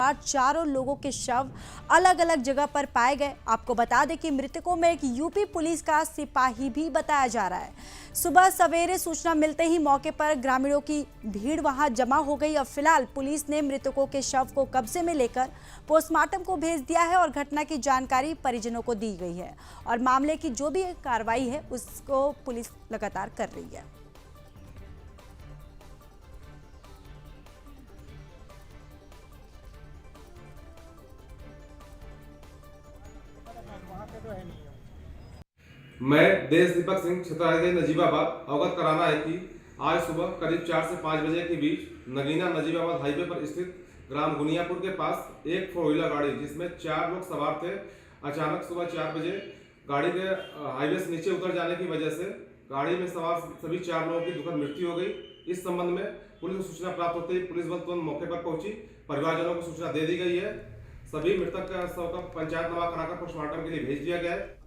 लगातार चारों लोगों के शव अलग अलग जगह पर पाए गए। आपको बता दें कि मृतकों में एक यूपी पुलिस का सिपाही भी बताया जा रहा है। सुबह सवेरे सूचना मिलते ही मौके पर ग्रामीणों की भीड़ वहां जमा हो गई और फिलहाल पुलिस ने मृतकों के शव को कब्जे में लेकर पोस्टमार्टम को भेज दिया है और घटना की जानकारी परिजनों को दी गई है और मामले की जो भी कार्रवाई है उसको पुलिस लगातार कर रही है। मैं देश दीपक सिंह क्षेत्राधिकारी नजीबाबाद अवगत कराना है कि आज सुबह करीब 4 से 5 बजे के बीच नगीना नजीबाबाद हाईवे पर स्थित ग्राम गुनियापुर के पास एक 4 व्हीलर गाड़ी जिसमें 4 लोग सवार थे, अचानक सुबह 4 बजे गाड़ी के हाईवे से नीचे उतर जाने की वजह से गाड़ी में सवार सभी 4 लोगों की दुखद मृत्यु हो गई। इस संबंध में पुलिस को सूचना प्राप्त होते ही पुलिस बल तुरंत मौके पर पहुंची। परिवारजनों को सूचना दे दी गई है। सभी मृतक का शव का पंचायतनामा कराकर पोस्टमार्टम के लिए भेज दिया गया है।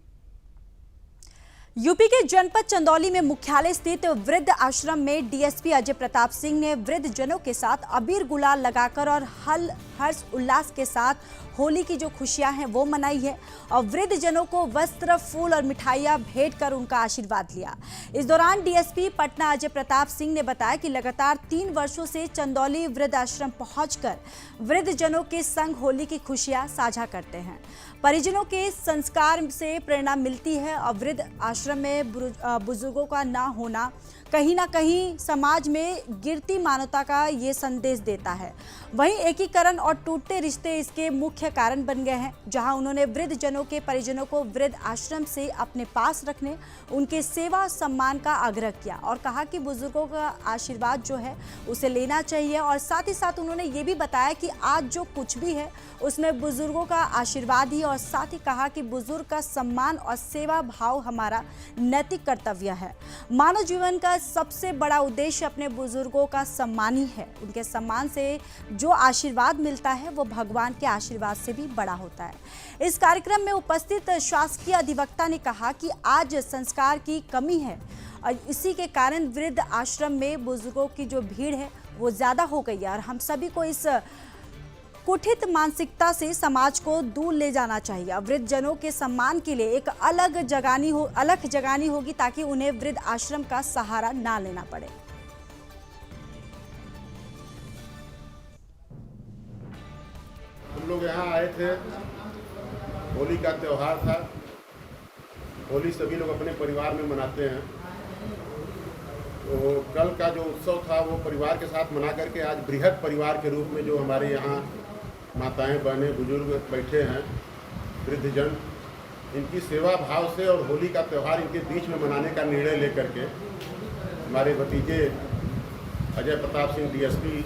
यूपी के जनपद चंदौली में मुख्यालय स्थित वृद्ध आश्रम में डीएसपी अजय प्रताप सिंह ने वृद्ध जनों के साथ अबीर गुलाल लगाकर और हर्ष उल्लास के साथ होली की जो खुशियां हैं वो मनाई है और वृद्ध जनों को वस्त्र, फूल और मिठाइयां भेंट कर उनका आशीर्वाद लिया। इस दौरान डीएसपी पटना अजय प्रताप सिंह ने बताया कि लगातार 3 वर्षों से चंदौली वृद्ध आश्रम पहुंचकर वृद्ध जनों के संग होली की खुशियां साझा करते हैं। परिजनों के संस्कार से प्रेरणा मिलती है और वृद्ध आश्रम में बुजुर्गों का ना होना कहीं ना कहीं समाज में गिरती मानवता का ये संदेश देता है। वहीं एकीकरण और टूटते रिश्ते इसके मुख्य कारण बन गए हैं। जहां उन्होंने वृद्ध जनों के परिजनों को वृद्ध आश्रम से अपने पास रखने, उनके सेवा सम्मान का आग्रह किया और कहा कि बुजुर्गों का आशीर्वाद जो है उसे लेना चाहिए और साथ ही साथ उन्होंने ये भी बताया कि आज जो कुछ भी है उसमें बुजुर्गों का आशीर्वाद ही और साथ ही कहा कि बुजुर्ग का सम्मान और सेवा भाव हमारा नैतिक कर्तव्य है। मानव जीवन का सबसे बड़ा उद्देश्य अपने बुजुर्गों का सम्मान ही है। उनके सम्मान से जो आशीर्वाद मिलता है वो भगवान के आशीर्वाद से भी बड़ा होता है। इस कार्यक्रम में उपस्थित शासकीय अधिवक्ता ने कहा कि आज संस्कार की कमी है और इसी के कारण वृद्ध आश्रम में बुजुर्गों की जो भीड़ है वो ज़्यादा हो गई है और हम सभी को इस कुठित मानसिकता से समाज को दूर ले जाना चाहिए। वृद्ध जनों के सम्मान के लिए एक अलग जगानी होगी ताकि उन्हें वृद्ध आश्रम का सहारा ना लेना पड़े। हम लोग यहाँ आए थे, होली का त्यौहार था। होली सभी लोग अपने परिवार में मनाते हैं। तो कल का जो उत्सव था वो परिवार के साथ मना करके आज बृहद परिवार के रूप में जो हमारे यहाँ माताएं, बहनें, बुजुर्ग बैठे हैं, वृद्धजन, इनकी सेवा भाव से और होली का त्यौहार इनके बीच में मनाने का निर्णय लेकर के हमारे भतीजे अजय प्रताप सिंह डीएसपी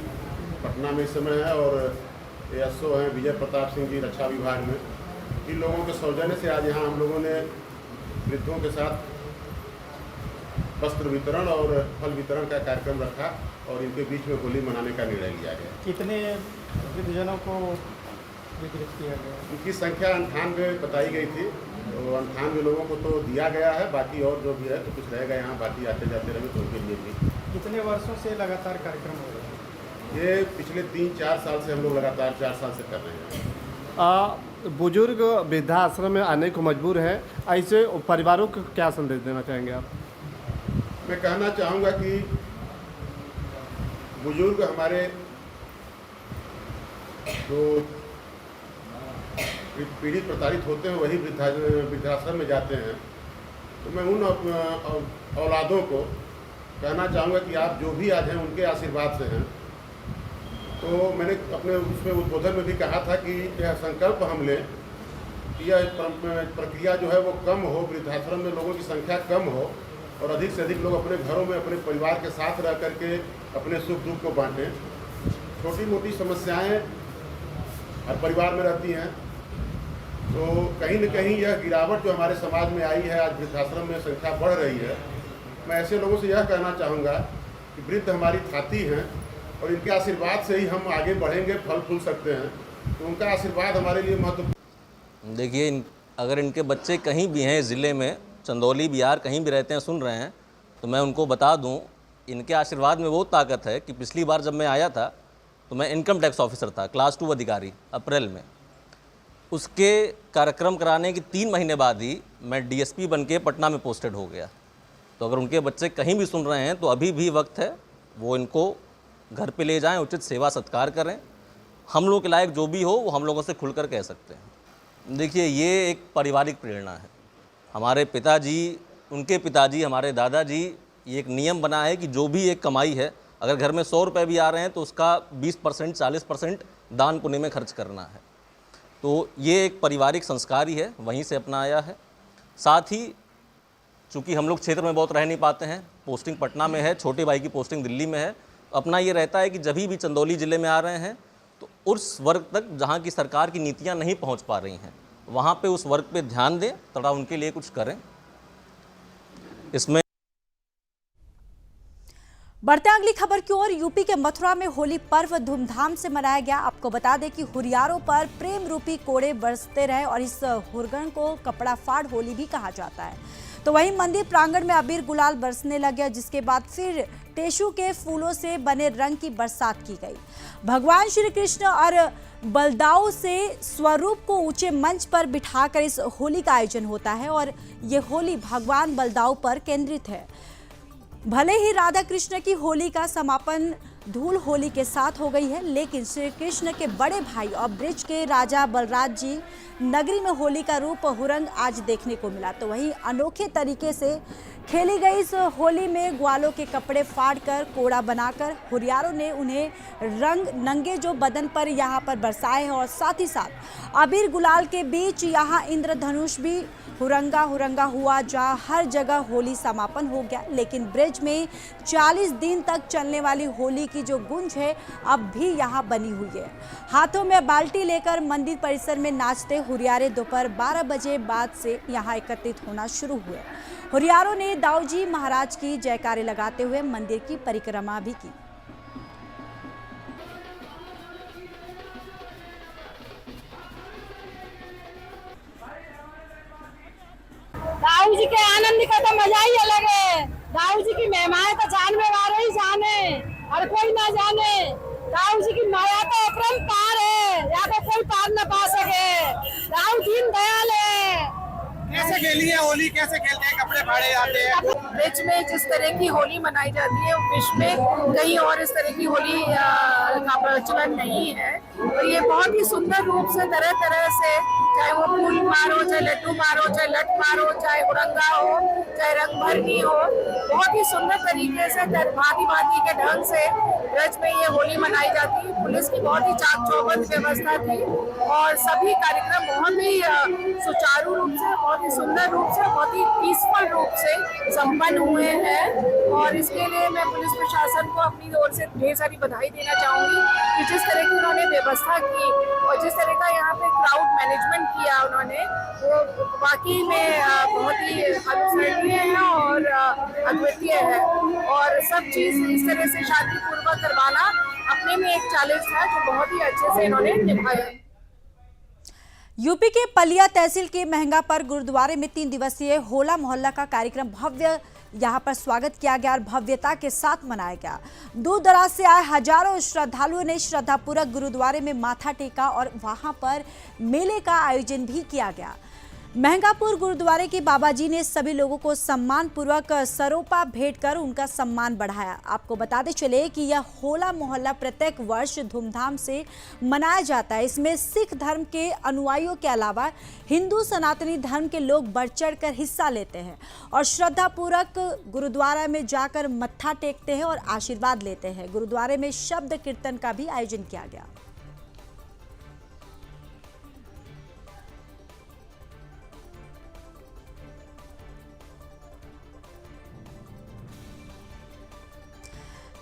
पटना में इस समय है और एएसओ हैं विजय प्रताप सिंह जी रक्षा विभाग में। इन लोगों के सौजन्य से आज यहाँ हम लोगों ने वृद्धों के साथ वस्त्र वितरण और फल वितरण का कार्यक्रम रखा और इनके बीच में होली मनाने का निर्णय लिया गया। कितने वृद्धजनों को वितरित किया गया? इनकी संख्या 98 बताई गई थी, तो 98 लोगों को तो दिया गया है। बाकी और जो भी है तो कुछ रहेगा यहाँ, बाकी आते जाते रहे तो उनके लिए भी। कितने वर्षों से लगातार कार्यक्रम हो रहा है? ये पिछले 3-4 साल से हम लोग लगातार 4 साल से कर रहे हैं। बुजुर्ग वृद्धाश्रम में आने को मजबूर हैं, ऐसे परिवारों को क्या संदेश देना चाहेंगे आप? मैं कहना चाहूँगा कि बुजुर्ग हमारे जो पीड़ित प्रताड़ित होते हैं वही वृद्धाश्रम में जाते हैं। तो मैं उन औलादों को कहना चाहूँगा कि आप जो भी आज हैं उनके आशीर्वाद से हैं। तो मैंने अपने उसमें उद्बोधन में भी कहा था कि यह संकल्प हम लें कि यह प्रक्रिया जो है वो कम हो, वृद्धाश्रम में लोगों की संख्या कम हो और अधिक से अधिक लोग अपने घरों में अपने परिवार के साथ रह करके अपने सुख दुख को बांटें। छोटी मोटी समस्याएं हर परिवार में रहती हैं, तो कहीं न कहीं यह गिरावट जो हमारे समाज में आई है, आज वृद्धाश्रम में संख्या बढ़ रही है। मैं ऐसे लोगों से यह कहना चाहूँगा कि वृद्ध हमारी छाती हैं और इनके आशीर्वाद से ही हम आगे बढ़ेंगे, फल फूल सकते हैं। तो उनका आशीर्वाद हमारे लिए महत्वपूर्ण। देखिए, अगर इनके बच्चे कहीं भी हैं ज़िले में, चंदौली, बिहार, कहीं भी रहते हैं, सुन रहे हैं, तो मैं उनको बता दूं, इनके आशीर्वाद में वो ताकत है कि पिछली बार जब मैं आया था तो मैं इनकम टैक्स ऑफिसर था, क्लास 2 अधिकारी, अप्रैल में। उसके कार्यक्रम कराने के 3 महीने बाद ही मैं डीएसपी बन के पटना में पोस्टेड हो गया। तो अगर उनके बच्चे कहीं भी सुन रहे हैं तो अभी भी वक्त है, वो इनको घर पे ले जाएं, उचित सेवा सत्कार करें। हम लोगों के लायक जो भी हो वो हम लोगों से खुलकर कह सकते हैं। देखिए, ये एक पारिवारिक प्रेरणा है। हमारे पिताजी, उनके पिताजी, हमारे दादाजी, ये एक नियम बना है कि जो भी एक कमाई है, अगर घर में 100 रुपये भी आ रहे हैं तो उसका 20%, 40% दान पुण्य में खर्च करना है। तो ये एक पारिवारिक संस्कार ही है, वहीं से अपना आया है। साथ ही चूँकि हम लोग क्षेत्र में बहुत रह नहीं पाते हैं, पोस्टिंग पटना में है, छोटे भाई की पोस्टिंग दिल्ली में है, अपना ये रहता है कि जब भी चंदौली ज़िले में आ रहे हैं तो उस वर्ग तक जहाँ की सरकार की नीतियाँ नहीं पहुँच पा रही हैं, वहाँ पे उस वर्ग पे ध्यान दें, थोड़ा उनके लिए कुछ करें। इसमें बढ़ते हैं अगली खबर की ओर। यूपी के मथुरा में होली पर्व धूमधाम से मनाया गया। आपको बता दें कि हुरियारों पर प्रेम रूपी कोड़े बरसते रहे और इस हुरगन को कपड़ा फाड़ होली भी कहा जाता है। तो वहीं मंदिर प्रांगण में अबीर गुलाल बरसने लग गया, जिसके बाद फिर टेशु के फूलों से बने रंग की बरसात की गई। भगवान श्री कृष्ण और बलदाऊ से स्वरूप को ऊंचे मंच पर बिठाकर इस होली का आयोजन होता है और ये होली भगवान बलदाऊ पर केंद्रित है। भले ही राधा कृष्ण की होली का समापन धूल होली के साथ हो गई है, लेकिन श्री कृष्ण के बड़े भाई और ब्रिज के राजा बलराज जी नगरी में होली का रूप हुरंग आज देखने को मिला। तो वहीं अनोखे तरीके से खेली गई इस होली में ग्वालों के कपड़े फाड़कर कोड़ा बनाकर हुरियारों ने उन्हें रंग नंगे जो बदन पर यहाँ पर बरसाए हैं और साथ ही साथ अबीर गुलाल के बीच यहाँ इंद्रधनुष भी हुरंगा हुरंगा हुआ, जहाँ हर जगह होली समापन हो गया। लेकिन ब्रिज में 40 दिन तक चलने वाली होली की जो गूंज है अब भी यहाँ बनी हुई है। हाथों में बाल्टी लेकर मंदिर परिसर में नाचते हुरियारे दोपहर 12 बजे बाद से यहाँ एकत्रित होना शुरू हुए। हुरियारों ने दाऊजी महाराज की जयकारे लगाते हुए मंदिर की परिक्रमा भी की। दाऊ जी के आनंद का तो मजा ही अलग है। दाऊ जी की महिमाएं तो जान में वाले ही जाने और कोई ना जाने। दाऊ जी की माया तो अपरंपार है, या तो कोई पार न पा सके। दाऊ दीन दयाल है। कैसे खेली है होली, कैसे खेलते हैं, कपड़े फाड़े जाते हैं? ब्रिज में जिस तरह की होली मनाई जाती है विश्व में कहीं और इस तरह की होली का प्रचलन नहीं है। तो ये बहुत ही सुंदर रूप से तरह तरह से, चाहे वो फूल मारो, चाहे लड्डू मारो, चाहे लट मारो, चाहे उरंगा हो, चाहे रंग भरनी हो, बहुत ही सुंदर तरीके से भांति भांति के ढंग से ब्रज में ये होली मनाई जाती है। पुलिस की बहुत ही चाक चौबंद व्यवस्था थी और सभी कार्यक्रम बहुत ही सुचारू रूप से, बहुत ही सुंदर रूप से, बहुत ही पीसफुल रूप से संपन्न हुए हैं। और इसके लिए मैं पुलिस प्रशासन को अपनी ओर से ढेर सारी बधाई देना चाहूँगी कि जिस तरह की उन्होंने व्यवस्था की और जिस तरह का यहाँ पे क्राउड मैनेजमेंट किया उन्होंने, वो वाकई में बहुत ही अनुसरणीय है और अद्वितीय है। और सब चीज़ इस तरह से शांतिपूर्वक करवाना अपने में एक चैलेंज था जो बहुत ही अच्छे से इन्होंने निभाया। यूपी के पलिया तहसील के महंगापर गुरुद्वारे में 3 दिवसीय होला मोहल्ला का कार्यक्रम भव्य यहाँ पर स्वागत किया गया और भव्यता के साथ मनाया गया। दूर दराज से आए हजारों श्रद्धालुओं ने श्रद्धापूर्वक गुरुद्वारे में माथा टेका और वहाँ पर मेले का आयोजन भी किया गया। महंगापुर गुरुद्वारे के बाबा जी ने सभी लोगों को सम्मान पूर्वक सरोपा भेंट कर उनका सम्मान बढ़ाया। आपको बताते चले कि यह होला मोहल्ला प्रत्येक वर्ष धूमधाम से मनाया जाता है। इसमें सिख धर्म के अनुयायियों के अलावा हिंदू सनातनी धर्म के लोग बढ़ चढ़ कर हिस्सा लेते हैं और श्रद्धापूर्वक गुरुद्वारा में जाकर मत्था टेकते हैं और आशीर्वाद लेते हैं। गुरुद्वारे में शब्द कीर्तन का भी आयोजन किया गया।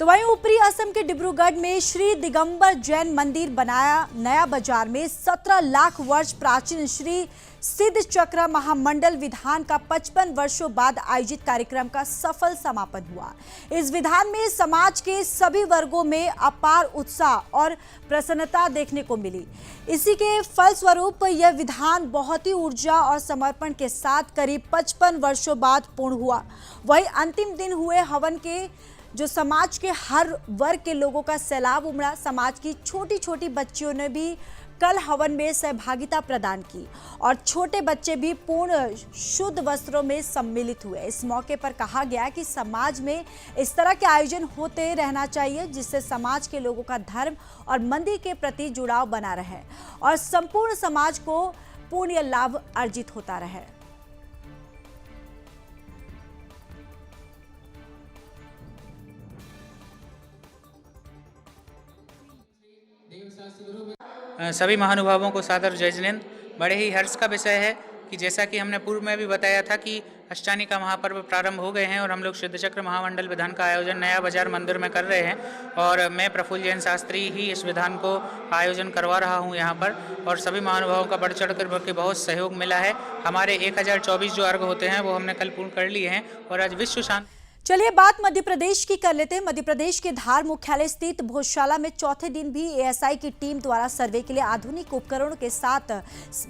तो वहीं ऊपरी असम के डिब्रूगढ़ में श्री दिगंबर जैन मंदिर बनाया नया बाजार में 17 लाख वर्ष प्राचीन श्री सिद्ध चक्र महामंडल विधान का 55 वर्षों बाद आयोजित कार्यक्रम का सफल समापन हुआ। इस विधान में समाज के सभी वर्गों में अपार उत्साह और प्रसन्नता देखने को मिली। इसी के फलस्वरूप यह विधान बहुत ही ऊर्जा और समर्पण के साथ करीब 55 वर्षों बाद पूर्ण हुआ। वहीं अंतिम दिन हुए हवन के जो समाज के हर वर्ग के लोगों का सैलाब उमड़ा। समाज की छोटी छोटी बच्चियों ने भी कल हवन में सहभागिता प्रदान की और छोटे बच्चे भी पूर्ण शुद्ध वस्त्रों में सम्मिलित हुए। इस मौके पर कहा गया कि समाज में इस तरह के आयोजन होते रहना चाहिए, जिससे समाज के लोगों का धर्म और मंदिर के प्रति जुड़ाव बना रहे और संपूर्ण समाज को पुण्य लाभ अर्जित होता रहे। सभी महानुभावों को सादर जय जिनेंद्र। बड़े ही हर्ष का विषय है कि जैसा कि हमने पूर्व में भी बताया था कि अष्टानी का महापर्व प्रारंभ हो गए हैं और हम लोग शुद्ध चक्र महामंडल विधान का आयोजन नया बाजार मंदिर में कर रहे हैं और मैं प्रफुल्ल जैन शास्त्री ही इस विधान को आयोजन करवा रहा हूं यहां पर और सभी महानुभावों का बढ़ चढ़ कर बहुत सहयोग मिला है। हमारे 1024 जो अर्घ होते हैं वो हमने कल पूर्ण कर लिए हैं और आज विश्व शांति। चलिए बात मध्य प्रदेश की कर लेते हैं। मध्य प्रदेश के धार मुख्यालय स्थित भोजशाला में चौथे दिन भी एएसआई की टीम द्वारा सर्वे के लिए आधुनिक उपकरणों के साथ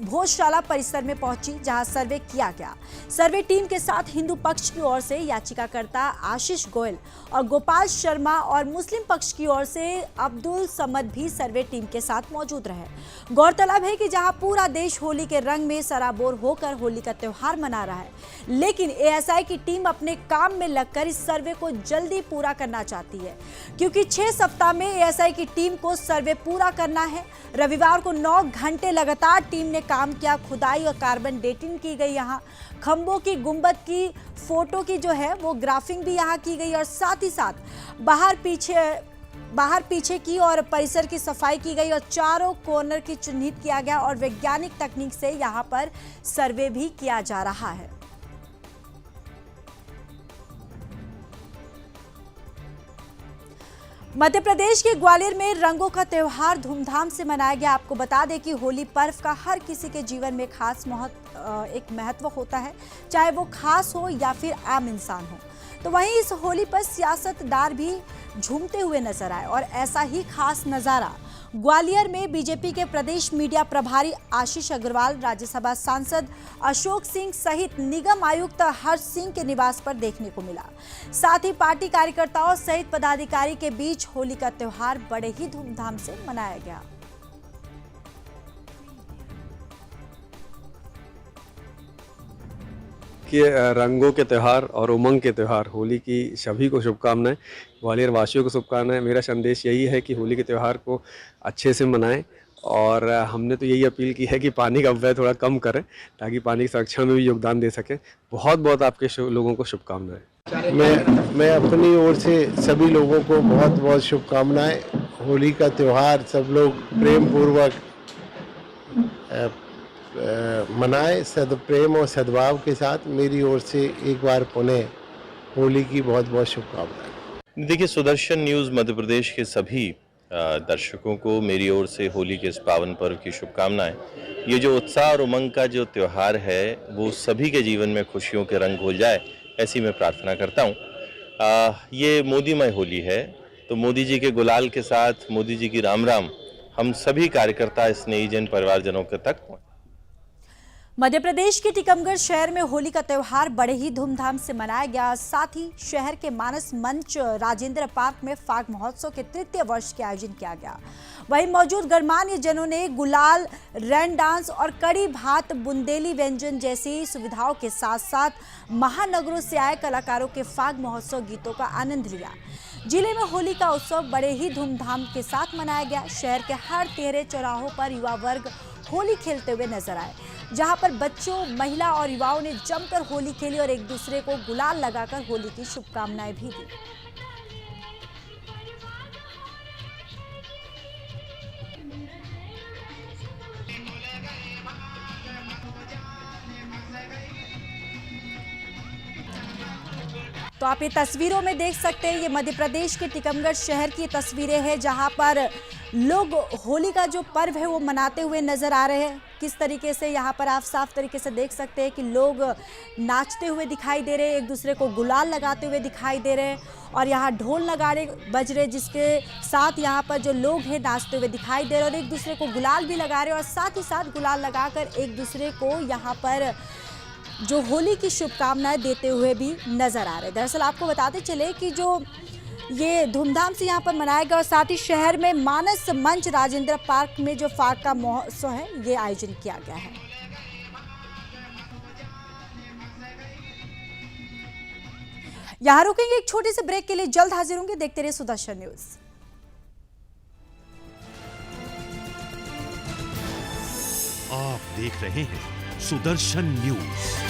भोजशाला परिसर में पहुंची, जहां सर्वे किया गया। सर्वे टीम के साथ हिंदू पक्ष की ओर से याचिकाकर्ता आशीष गोयल और गोपाल शर्मा और मुस्लिम पक्ष की ओर से अब्दुल समद भी सर्वे टीम के साथ मौजूद रहे। गौरतलब है कि जहां पूरा देश होली के रंग में सराबोर होकर होली का त्योहार मना रहा है, लेकिन एएसआई की टीम अपने काम में लगकर इस सर्वे को जल्दी पूरा करना चाहती है, क्योंकि 6 सप्ताह में एएसआई की टीम को सर्वे पूरा करना है। रविवार को 9 घंटे लगातार टीम ने काम किया। खुदाई और कार्बन डेटिंग की गई। यहाँ खंभों की गुंबद की फोटो की जो है वो ग्राफिंग भी यहाँ की गई और साथ ही साथ बाहर पीछे की और परिसर की सफाई की गई और चारों कॉर्नर की चिन्हित किया गया और वैज्ञानिक तकनीक से यहाँ पर सर्वे भी किया जा रहा है। मध्य प्रदेश के ग्वालियर में रंगों का त्योहार धूमधाम से मनाया गया। आपको बता दें कि होली पर्व का हर किसी के जीवन में खास एक महत्व होता है, चाहे वो खास हो या फिर आम इंसान हो। तो वहीं इस होली पर सियासतदार भी झूमते हुए नजर आए और ऐसा ही खास नज़ारा ग्वालियर में बीजेपी के प्रदेश मीडिया प्रभारी आशीष अग्रवाल, राज्यसभा सांसद अशोक सिंह सहित निगम आयुक्त हर्ष सिंह के निवास पर देखने को मिला। साथ ही पार्टी कार्यकर्ताओं सहित पदाधिकारी के बीच होली का त्योहार बड़े ही धूमधाम से मनाया गया। कि रंगों के त्यौहार और उमंग के त्यौहार होली की सभी को शुभकामनाएं, ग्वालियर वासियों को शुभकामनाएं। मेरा संदेश यही है कि होली के त्यौहार को अच्छे से मनाएं और हमने तो यही अपील की है कि पानी का अपव्यय थोड़ा कम करें ताकि पानी की संरक्षण में भी योगदान दे सकें। बहुत बहुत आपके लोगों को शुभकामनाएं। मैं अपनी ओर से सभी लोगों को बहुत बहुत शुभकामनाएं। होली का त्यौहार सब लोग प्रेम पूर्वक मनाए, सदप्रेम और सद्भाव के साथ। मेरी ओर से एक बार पुनः होली की बहुत बहुत शुभकामनाएं। देखिए, सुदर्शन न्यूज़ मध्य प्रदेश के सभी दर्शकों को मेरी ओर से होली के इस पावन पर्व की शुभकामनाएं। ये जो उत्साह और उमंग का जो त्यौहार है वो सभी के जीवन में खुशियों के रंग घोल जाए, ऐसी मैं प्रार्थना करता हूँ। ये मोदीमय होली है, तो मोदी जी के गुलाल के साथ, मोदी जी की राम राम हम सभी कार्यकर्ता स्नेहीजन परिवारजनों के तक। मध्य प्रदेश के टीकमगढ़ शहर में होली का त्योहार बड़े ही धूमधाम से मनाया गया। साथ ही शहर के मानस मंच राजेंद्र पार्क में फाग महोत्सव के 3य वर्ष के आयोजन किया गया। वहीं मौजूद गणमान्य जनों ने गुलाल, रैन डांस और कड़ी भात, बुंदेली व्यंजन जैसी सुविधाओं के साथ साथ महानगरों से आए कलाकारों के फाग महोत्सव गीतों का आनंद लिया। जिले में होली का उत्सव बड़े ही धूमधाम के साथ मनाया गया। शहर के हर तिहरे चौराहों पर युवा वर्ग होली खेलते हुए नजर आए, जहां पर बच्चों, महिला और युवाओं ने जमकर होली खेली और एक दूसरे को गुलाल लगाकर होली की शुभकामनाएं भी दी। तो आप ये तस्वीरों में देख सकते हैं, ये मध्य प्रदेश के टीकमगढ़ शहर की तस्वीरें हैं, जहां पर लोग होली का जो पर्व है वो मनाते हुए नजर आ रहे हैं। किस तरीके से यहाँ पर आप साफ तरीके से देख सकते हैं कि लोग नाचते हुए दिखाई दे रहे हैं, एक दूसरे को गुलाल लगाते हुए दिखाई दे रहे हैं और यहाँ ढोल नगाड़े बज रहे, जिसके साथ यहाँ पर जो लोग हैं नाचते हुए दिखाई दे रहे और एक दूसरे को गुलाल भी लगा रहे हैं और साथ ही साथ गुलाल लगाकर एक दूसरे को यहाँ पर जो होली की शुभकामनाएं देते हुए भी नजर आ रहे हैं। दरअसल आपको बताते चले कि जो ये धूमधाम से यहाँ पर मनाया गया और साथ ही शहर में मानस मंच राजेंद्र पार्क में जो फाग का महोत्सव है ये आयोजन किया गया है। यहाँ रुकेंगे एक छोटे से ब्रेक के लिए, जल्द हाजिर होंगे। देखते रहिए सुदर्शन न्यूज। आप देख रहे हैं सुदर्शन न्यूज।